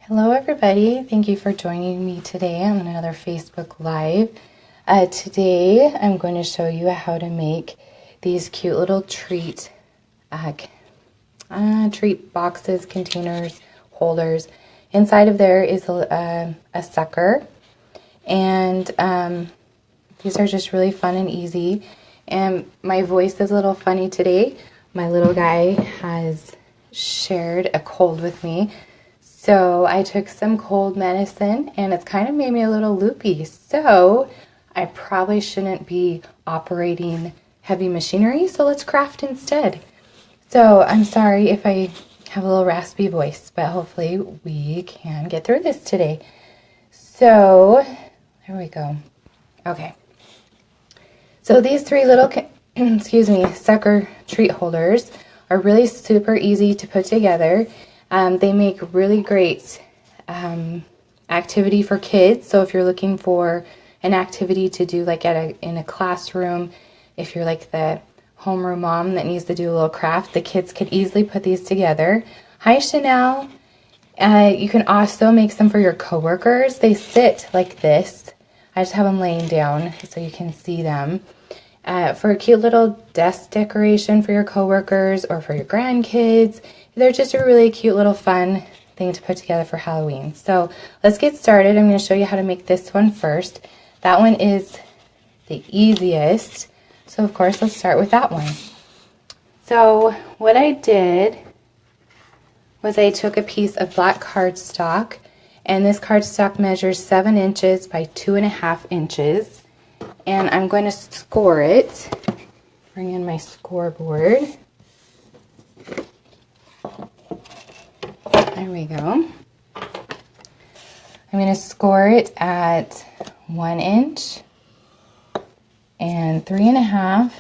Hello everybody, thank you for joining me today on another Facebook Live. Today I'm going to show you how to make these cute little treat boxes, containers, holders. Inside of there is a sucker, and these are just really fun and easy. And my voice is a little funny today. My little guy has shared a cold with me. So I took some cold medicine and it's kind of made me a little loopy. So I probably shouldn't be operating heavy machinery. So let's craft instead. So I'm sorry if I have a little raspy voice, but hopefully we can get through this today. So there we go. Okay. So these three little, sucker treat holders are really super easy to put together. They make really great activity for kids. So if you're looking for an activity to do like in a classroom, if you're like the homeroom mom that needs to do a little craft, the kids could easily put these together. Hi, Chanel. You can also make some for your coworkers. They sit like this. I just have them laying down so you can see them. For a cute little desk decoration for your coworkers or for your grandkids. They're just a really cute little fun thing to put together for Halloween. So let's get started. I'm going to show you how to make this one first. That one is the easiest. So of course, let's start with that one. So what I did was I took a piece of black cardstock, and this cardstock measures 7 inches by 2.5 inches. And I'm going to score it. Bring in my scoreboard. There we go. I'm going to score it at 1 inch and 3.5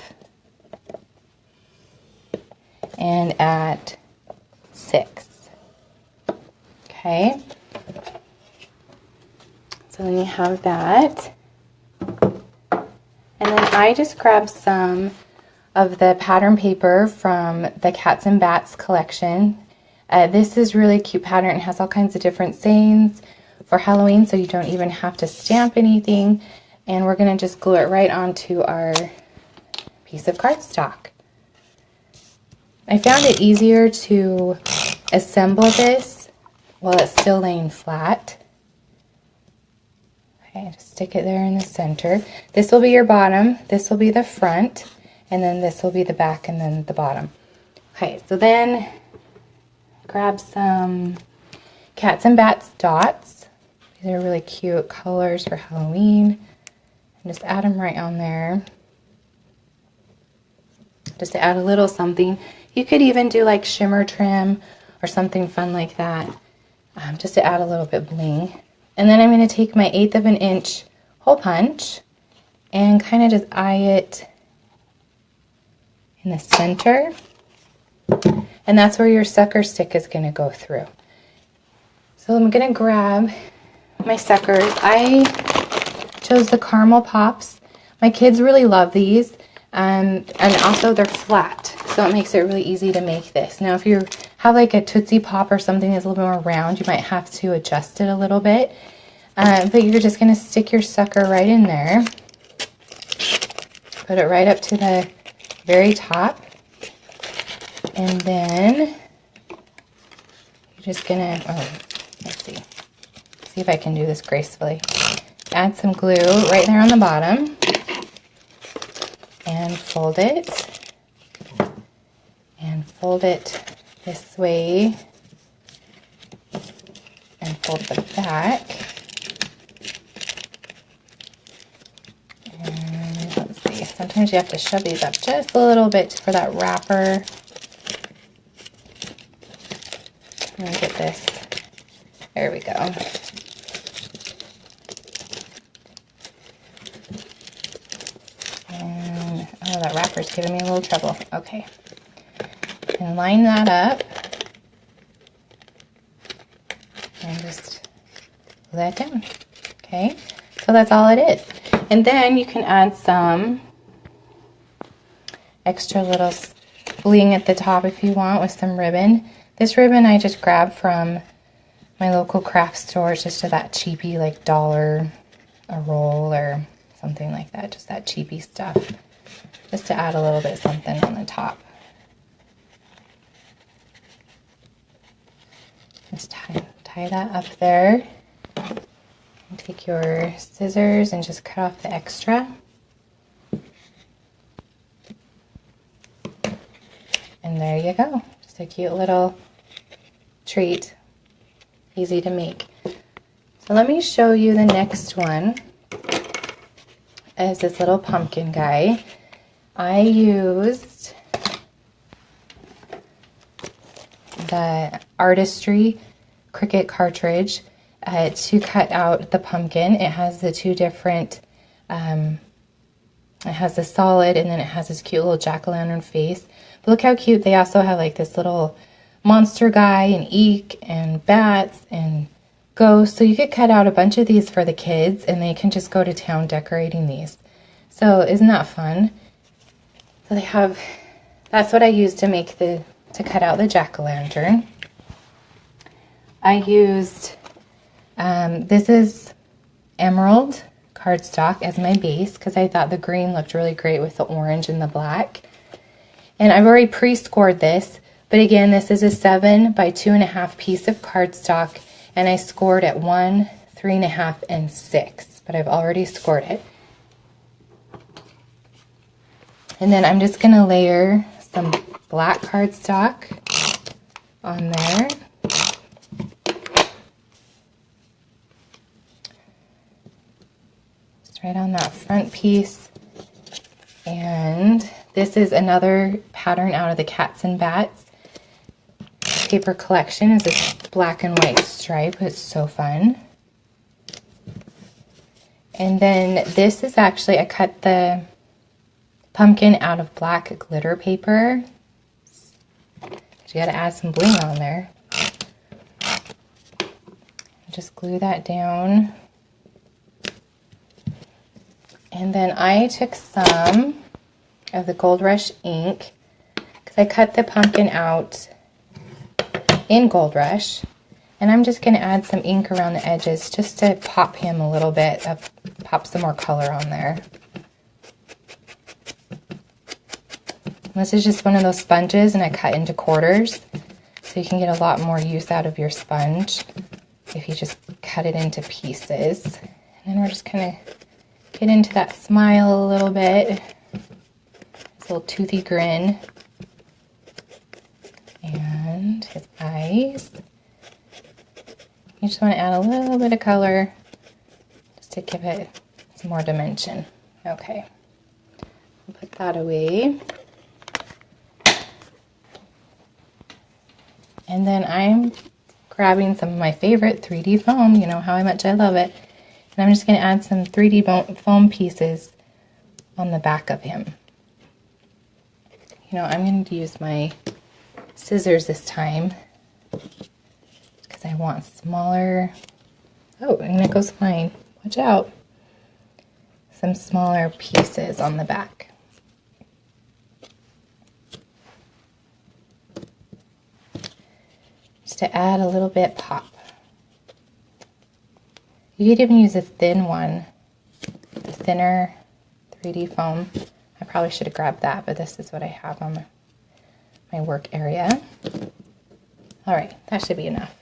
and at 6. Okay. So then you have that. And then I just grabbed some of the pattern paper from the Cats and Bats collection. This is really cute pattern. It has all kinds of different sayings for Halloween, so you don't even have to stamp anything. And we're going to just glue it right onto our piece of cardstock. I found it easier to assemble this while it's still laying flat. Okay, just stick it there in the center. This will be your bottom, this will be the front, and then this will be the back and then the bottom. Okay, so then grab some Cats and Bats dots. These are really cute colors for Halloween. And just add them right on there. Just to add a little something. You could even do like shimmer trim or something fun like that. Just to add a little bit bling. And then I'm going to take my 1/8 of an inch hole punch and kind of just eye it in the center. And that's where your sucker stick is going to go through. So I'm going to grab my suckers. I chose the caramel pops. My kids really love these. And also they're flat. So it makes it really easy to make this. Now if you have like a Tootsie Pop or something that's a little bit more round, you might have to adjust it a little bit. But you're just going to stick your sucker right in there. Put it right up to the very top. And then you're just going to, let's see if I can do this gracefully. Add some glue right there on the bottom. And fold it. And fold it this way. And fold the back. And let's see, sometimes you have to shove these up just a little bit for that wrapper. Let me get this. There we go. And, oh, that wrapper's giving me a little trouble. Okay. And line that up. And just glue that down. Okay. So that's all it is. And then you can add some extra little bling at the top if you want with some ribbon. This ribbon I just grabbed from my local craft store. It's just that cheapy, like $1 a roll or something like that. Just that cheapy stuff. Just to add a little bit of something on the top. Just tie that up there. And take your scissors and just cut off the extra. And there you go. Just a cute little treat. Easy to make. So let me show you the next one. Is this little pumpkin guy. I used the Artistry Cricut cartridge to cut out the pumpkin. It has the two different, it has the solid and then it has this cute little jack-o'-lantern face. But look how cute. They also have like this little monster guy and eek and bats and ghosts. So you could cut out a bunch of these for the kids and they can just go to town decorating these. So isn't that fun? So they have, that's what I used to make to cut out the jack-o'-lantern. I used, this is emerald cardstock as my base because I thought the green looked really great with the orange and the black. And I've already pre-scored this, but again, this is a 7 by 2.5 piece of cardstock, and I scored at 1, 3.5, and 6, but I've already scored it. And then I'm just going to layer some black cardstock on there. Just right on that front piece. And this is another pattern out of the Cats and Bats paper collection. Is this black and white stripe. It's so fun. And then this is actually, I cut the pumpkin out of black glitter paper. You gotta add some bling on there. Just glue that down. And then I took some of the Gold Rush ink because I cut the pumpkin out in Gold Rush. And I'm just going to add some ink around the edges just to pop him a little bit, pop some more color on there. This is just one of those sponges and I cut into quarters so you can get a lot more use out of your sponge if you just cut it into pieces. And then we're just going to get into that smile a little bit. This little toothy grin. And his eyes. You just want to add a little bit of color just to give it some more dimension. Okay. I'll put that away. And then I'm grabbing some of my favorite 3D foam. You know how much I love it. And I'm just going to add some 3D foam pieces on the back of him. You know, I'm going to use my scissors this time because I want smaller. Oh, and it goes fine. Watch out. Some smaller pieces on the back. Just to add a little bit pop. You could even use a thin one, the thinner 3D foam. I probably should have grabbed that, but this is what I have on my work area. All right, that should be enough.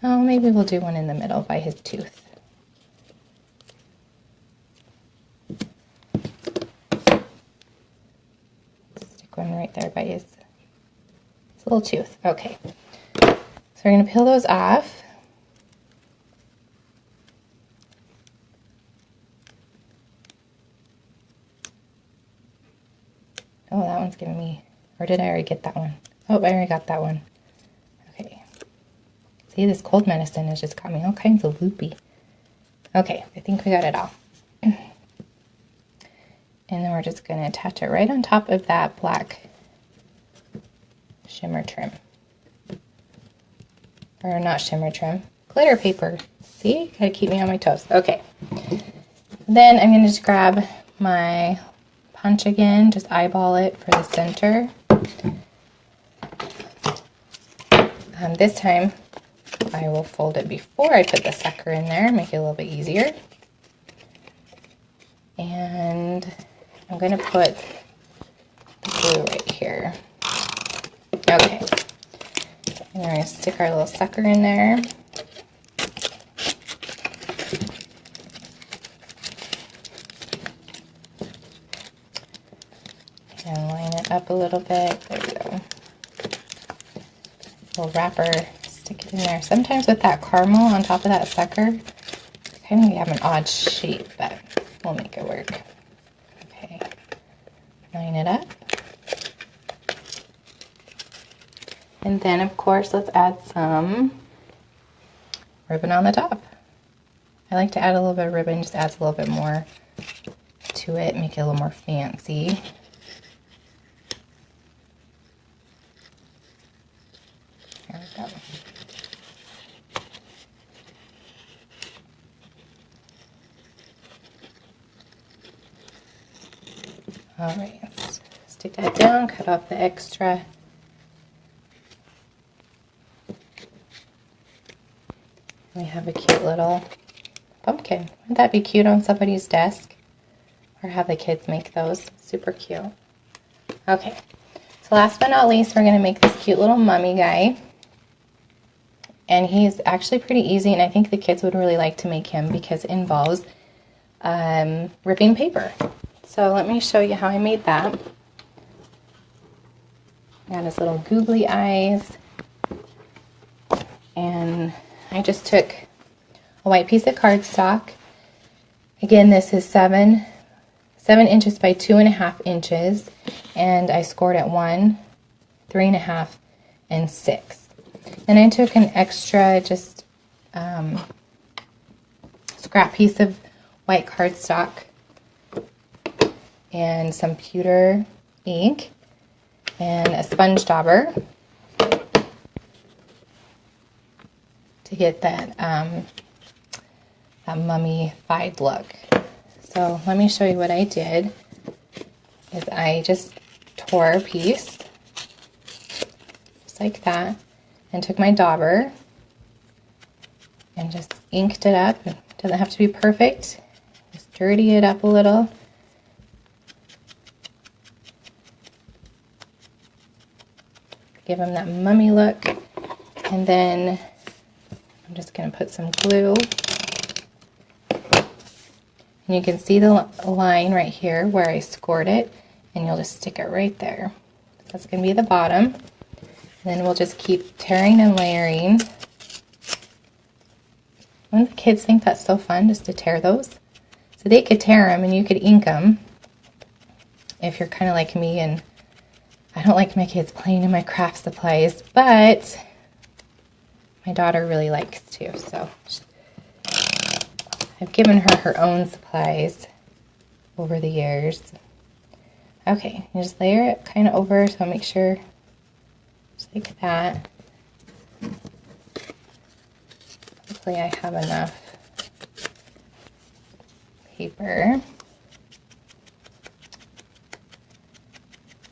Oh, maybe we'll do one in the middle by his tooth. Stick one right there by his little tooth. Okay, so we're going to peel those off. Oh, that one's giving me, or did I already get that one? Oh, I already got that one. Okay. See, this cold medicine has just got me all kinds of loopy. Okay, I think we got it all. And then we're just going to attach it right on top of that black shimmer trim. Or not shimmer trim, glitter paper. See, gotta keep me on my toes. Okay. Then I'm going to just grab my punch again, just eyeball it for the center. This time I will fold it before I put the sucker in there, make it a little bit easier. And I'm going to put the glue right here. Okay. And we're going to stick our little sucker in there. And line it up a little bit. There we go. Little wrapper, stick it in there. Sometimes with that caramel on top of that sucker, kind of have an odd shape, but we'll make it work. Okay, line it up. And then, of course, let's add some ribbon on the top. I like to add a little bit of ribbon, just adds a little bit more to it, make it a little more fancy. There we go. All right, let's stick that down, cut off the extra. We have a cute little pumpkin. Wouldn't that be cute on somebody's desk? Or have the kids make those. Super cute. Okay, so last but not least, we're going to make this cute little mummy guy. And he's actually pretty easy, and I think the kids would really like to make him because it involves ripping paper. So let me show you how I made that. I got his little googly eyes. And I just took a white piece of cardstock. Again, this is 7 inches by 2.5 inches. And I scored at 1, 3.5, and 6. Then I took an extra just scrap piece of white cardstock and some pewter ink and a sponge dauber to get that, that mummified look. So let me show you what I did. Is I just tore a piece just like that and took my dauber and just inked it up. It doesn't have to be perfect. Just dirty it up a little. Give them that mummy look. And then I'm just going to put some glue. And you can see the line right here where I scored it. And you'll just stick it right there. That's going to be the bottom. And then we'll just keep tearing and layering. Wouldn't the kids think that's so fun, just to tear those? So they could tear them and you could ink them. If you're kind of like me, and I don't like my kids playing in my craft supplies, but my daughter really likes to, so I've given her her own supplies over the years. Okay, you just layer it kind of over, so make sure, just like that. Hopefully I have enough paper.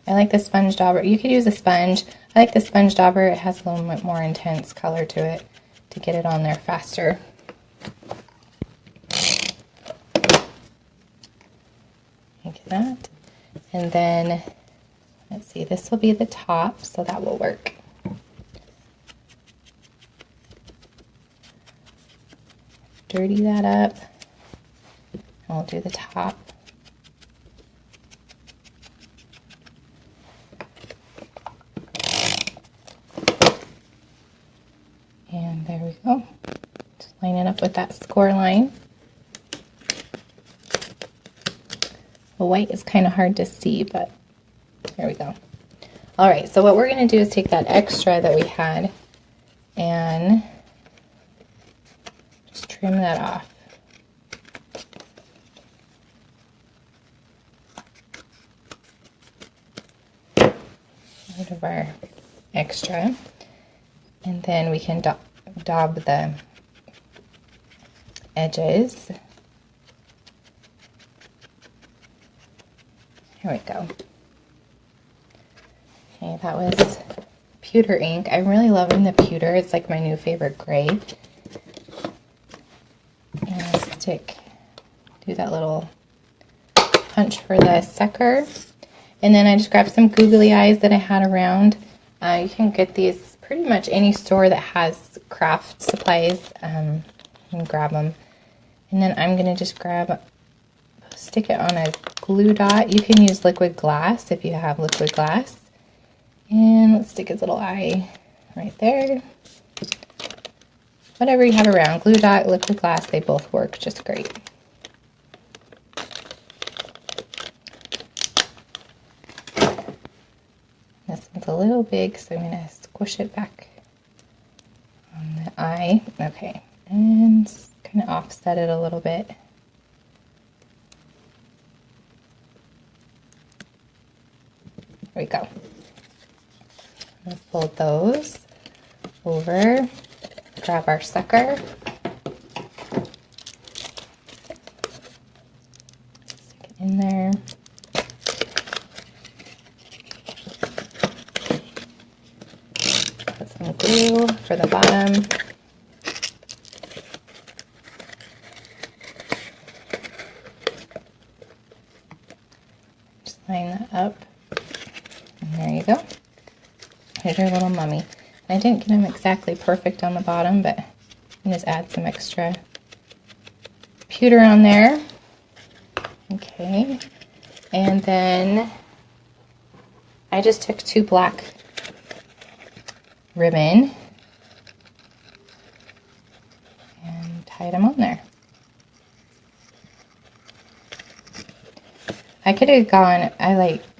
I like the sponge dauber. You could use a sponge. I like the sponge dauber. It has a little bit more intense color to it to get it on there faster. Like that. And then, let's see, this will be the top, so that will work. Dirty that up. And we'll do the top. And there we go. Just line it up with that score line. The white is kind of hard to see, but there we go. All right, so what we're going to do is take that extra that we had and just trim that off. Rid of our extra. And then we can daub the edges. Here we go. Okay, that was pewter ink. I'm really loving the pewter. It's like my new favorite gray. And I'll do that little punch for the sucker. And then I just grabbed some googly eyes that I had around. You can get these pretty much any store that has craft supplies, and grab them. And then I'm going to just stick it on a glue dot. You can use liquid glass if you have liquid glass. And let's stick his little eye right there. Whatever you have around, glue dot, liquid glass, they both work just great. This one's a little big, so I'm going to squish it back on the eye. Okay, and kind of offset it a little bit. There we go. Let's fold those over, grab our sucker, stick it in there. Put some glue for the bottom. Just line that up. And there you go. Here's your little mummy. I didn't get them exactly perfect on the bottom, but I'm just add some extra pewter on there. Okay. And then I just took 2 black ribbon and tied them on there. I could have gone,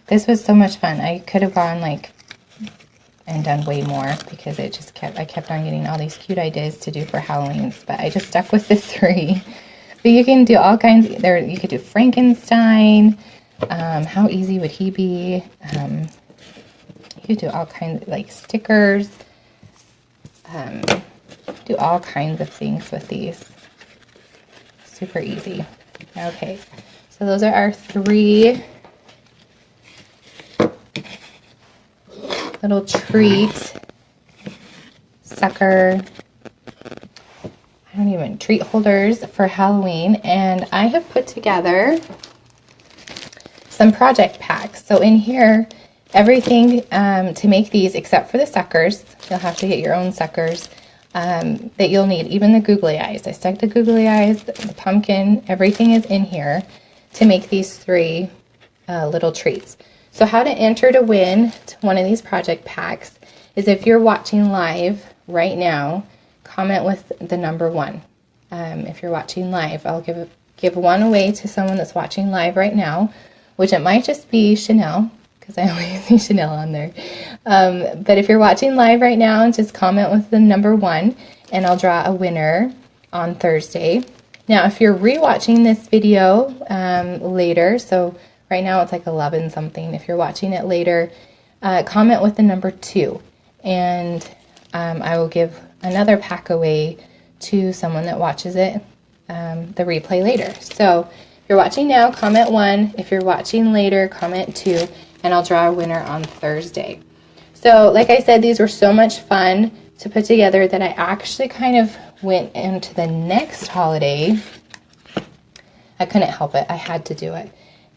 this was so much fun. I could have gone and done way more because I kept on getting all these cute ideas to do for Halloween's, but I just stuck with the 3. But you can do all kinds. You could do Frankenstein. How easy would he be? You could do all kinds of stickers. Do all kinds of things with these. Super easy. Okay, so those are our 3 little treat sucker, treat holders for Halloween. And I have put together some project packs. So in here, everything to make these except for the suckers, you'll have to get your own suckers that you'll need, even the googly eyes. I stuck the googly eyes, the pumpkin, everything is in here to make these 3 little treats. So how to enter to win one of these project packs is if you're watching live right now, comment with the number 1. If you're watching live, I'll give one away to someone that's watching live right now, which it might just be Chanel, because I always see Chanel on there. But if you're watching live right now, just comment with the number 1, and I'll draw a winner on Thursday. Now, if you're rewatching this video later, so right now it's 11 something. If you're watching it later, comment with the number 2, and I will give another pack away to someone that watches it, the replay later. So if you're watching now, comment 1. If you're watching later, comment 2, and I'll draw a winner on Thursday. So like I said, these were so much fun to put together that I actually kind of went into the next holiday. I couldn't help it. I had to do it.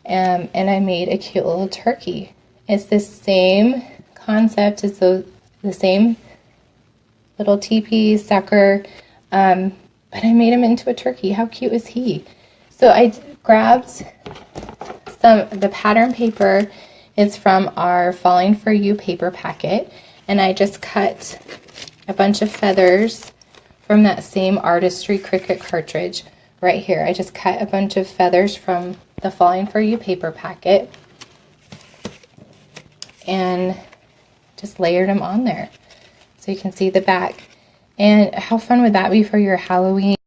And I made a cute little turkey. It's the same concept as the same little teepee sucker, but I made him into a turkey. How cute is he? So I grabbed the pattern paper. It's from our Falling For You paper packet, and I just cut a bunch of feathers from that same Artistry Cricut cartridge right here. I just cut a bunch of feathers from the Falling For You paper packet and just layered them on there so you can see the back. And how fun would that be for your Halloween